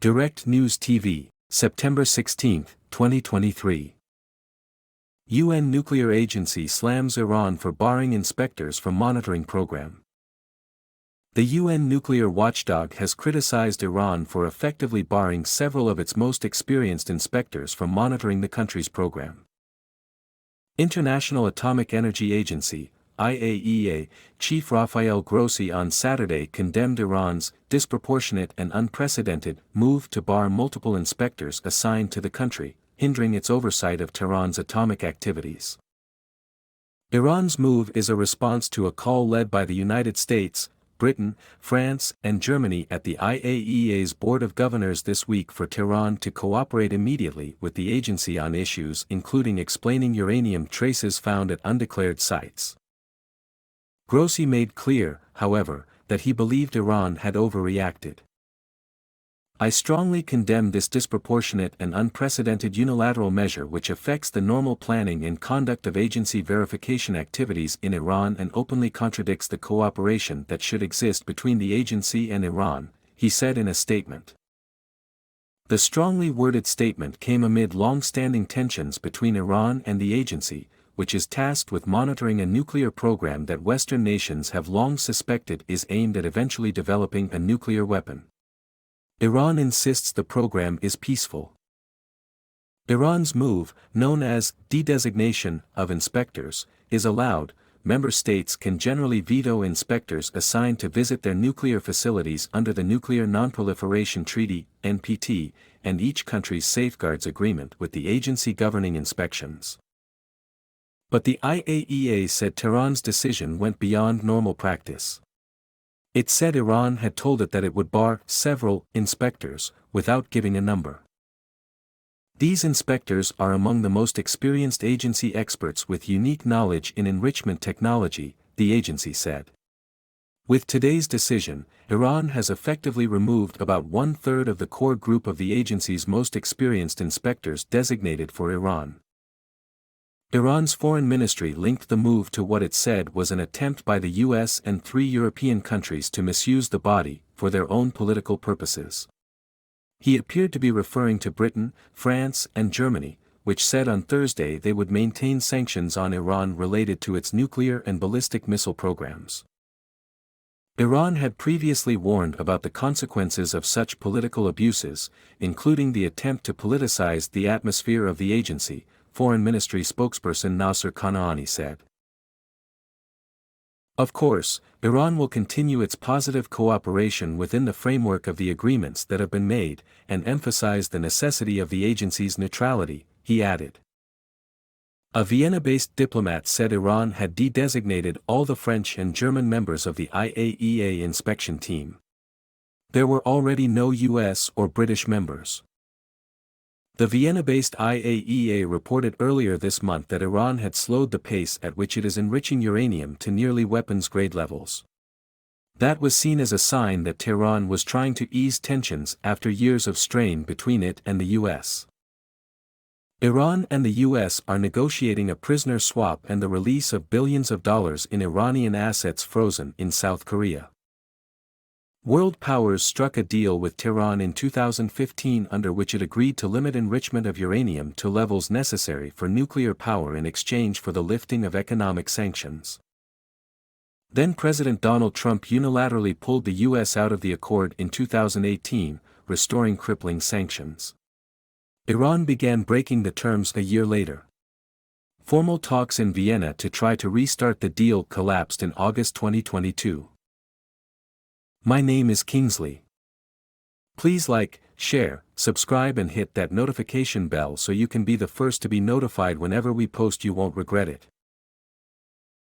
Direct News TV, September 16, 2023. UN nuclear agency slams Iran for barring inspectors from monitoring program. The UN nuclear watchdog has criticized Iran for effectively barring several of its most experienced inspectors from monitoring the country's program. International Atomic Energy Agency, IAEA, Chief Rafael Grossi on Saturday condemned Iran's disproportionate and unprecedented move to bar multiple inspectors assigned to the country, hindering its oversight of Tehran's atomic activities. Iran's move is a response to a call led by the United States, Britain, France, and Germany at the IAEA's Board of Governors this week for Tehran to cooperate immediately with the agency on issues including explaining uranium traces found at undeclared sites. Grossi made clear, however, that he believed Iran had overreacted. "I strongly condemn this disproportionate and unprecedented unilateral measure which affects the normal planning and conduct of agency verification activities in Iran and openly contradicts the cooperation that should exist between the agency and Iran," he said in a statement. The strongly worded statement came amid long-standing tensions between Iran and the agency, which is tasked with monitoring a nuclear program that Western nations have long suspected is aimed at eventually developing a nuclear weapon. Iran insists the program is peaceful. Iran's move, known as de-designation of inspectors, is allowed. Member states can generally veto inspectors assigned to visit their nuclear facilities under the Nuclear Non-Proliferation Treaty, NPT, and each country's safeguards agreement with the agency governing inspections. But the IAEA said Tehran's decision went beyond normal practice. It said Iran had told it that it would bar several inspectors, without giving a number. These inspectors are among the most experienced agency experts with unique knowledge in enrichment technology, the agency said. With today's decision, Iran has effectively removed about one-third of the core group of the agency's most experienced inspectors designated for Iran. Iran's foreign ministry linked the move to what it said was an attempt by the US and 3 European countries to misuse the body for their own political purposes. He appeared to be referring to Britain, France, and Germany, which said on Thursday they would maintain sanctions on Iran related to its nuclear and ballistic missile programs. Iran had previously warned about the consequences of such political abuses, including the attempt to politicize the atmosphere of the agency, Foreign Ministry spokesperson Nasser Kanaani said. Of course, Iran will continue its positive cooperation within the framework of the agreements that have been made, and emphasize the necessity of the agency's neutrality, he added. A Vienna-based diplomat said Iran had de-designated all the French and German members of the IAEA inspection team. There were already no US or British members. The Vienna-based IAEA reported earlier this month that Iran had slowed the pace at which it is enriching uranium to nearly weapons-grade levels. That was seen as a sign that Tehran was trying to ease tensions after years of strain between it and the US. Iran and the US are negotiating a prisoner swap and the release of billions of dollars in Iranian assets frozen in South Korea. World powers struck a deal with Tehran in 2015 under which it agreed to limit enrichment of uranium to levels necessary for nuclear power in exchange for the lifting of economic sanctions. Then President Donald Trump unilaterally pulled the US out of the accord in 2018, restoring crippling sanctions. Iran began breaking the terms a year later. Formal talks in Vienna to try to restart the deal collapsed in August 2022. My name is Kingsley. Please like, share, subscribe and hit that notification bell so you can be the first to be notified whenever we post. You won't regret it.